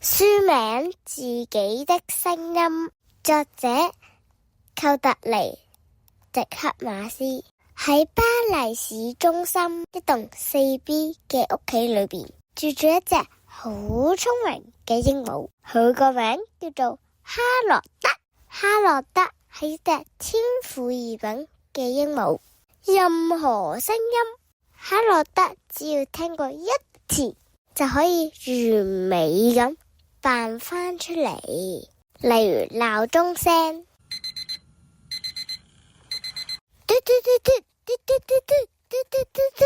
書名《自己的聲音》，作者寇特尼迪克馬斯。喺巴黎市中心一棟 4B 嘅屋企裏邊，住住一隻好聰明嘅鸚鵡，佢個名叫做哈洛德。哈洛德係一隻天賦異稟嘅鸚鵡，任何聲音哈洛德只要聽過一次就可以完美咁扮翻出嚟，例如鬧鐘聲，嘟嘟嘟嘟嘟嘟嘟嘟嘟嘟嘟，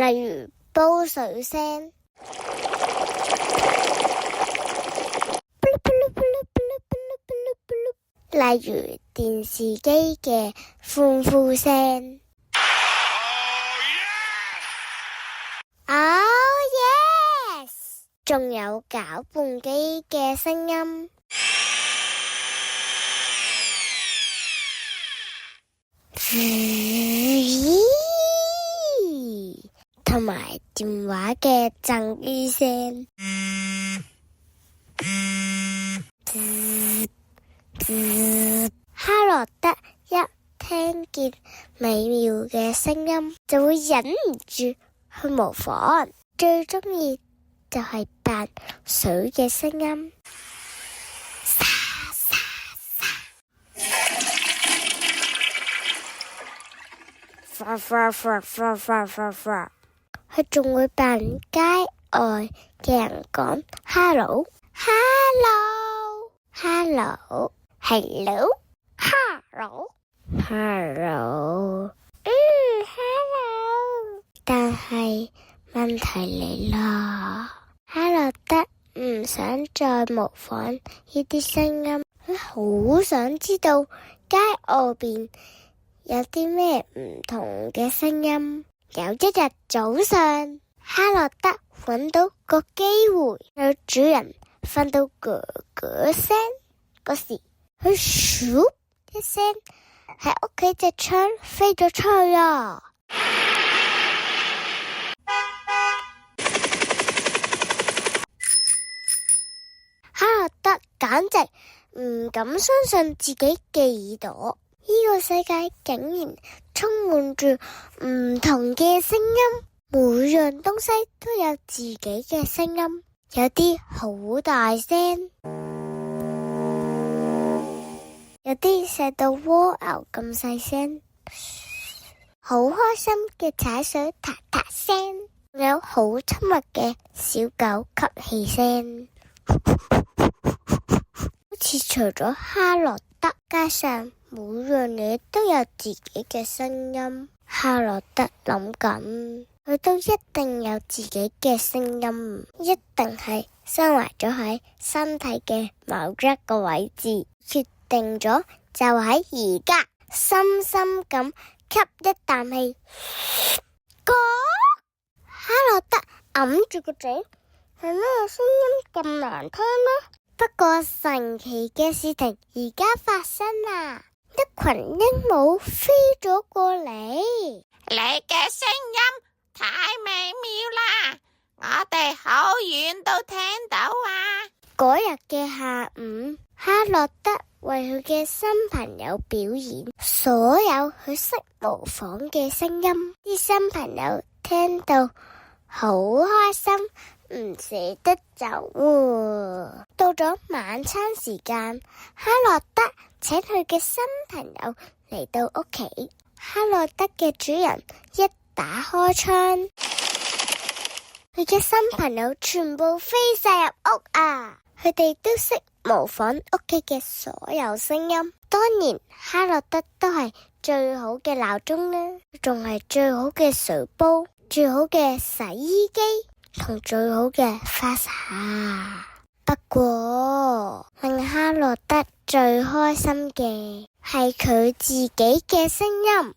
例如煲水聲，例如電視機嘅歡呼聲。Oh yes！ 仲有攪拌機嘅聲音，同埋電話嘅震機聲。哈洛德一聽見美妙嘅聲音，就會忍唔住去模仿，最鍾意就係扮水嘅聲音，沙沙沙，佢仲會扮街外嘅人講 hello hello hello hello hello hello hello， 但係問題嚟啦，哈洛德唔想再模仿呢啲聲音，佢好想知道街外邊有啲咩唔同嘅聲音。有一日早上，哈洛德搵到個機會，有主人瞓到咯咯聲嗰時，佢咻一聲喺屋企隻窗飛咗出去啊！哈洛德簡直唔敢相信自己嘅耳朵，呢個世界竟然充滿住唔同嘅聲音，每樣東西都有自己嘅聲音，有啲好大聲，有啲細到蝸牛咁細聲，好開心嘅踩水嗒嗒聲，有好親密嘅小狗吸氣聲。好似除咗哈洛德，街上每樣嘢都有自己嘅聲音。哈洛德諗緊，佢都一定有自己嘅聲音，一定係收埋咗喺身體嘅某一個位置。決定咗就喺而家，深深咁吸一啖氣。哈洛德揞住個嘴，係咩聲音咁難聽呢？不過神奇嘅事情而家發生啦，一群鸚鵡飛咗過嚟。你嘅聲音太美妙啦，我哋好遠都聽到啊！嗰日嘅下午，哈洛德為佢嘅新朋友表演所有佢識模仿嘅聲音，啲新朋友聽到好開心，唔捨得走喎。到咗晚餐時間，哈洛德請佢嘅新朋友嚟到屋企。哈洛德嘅主人一打開窗，佢嘅新朋友全部飛晒入屋啊！佢哋都識模仿屋企嘅所有聲音。當然，哈洛德都係最好嘅鬧鐘啦，仲係最好嘅水煲，最好嘅洗衣機同最好嘅花灑。不過令哈洛德最開心嘅係佢自己嘅聲音。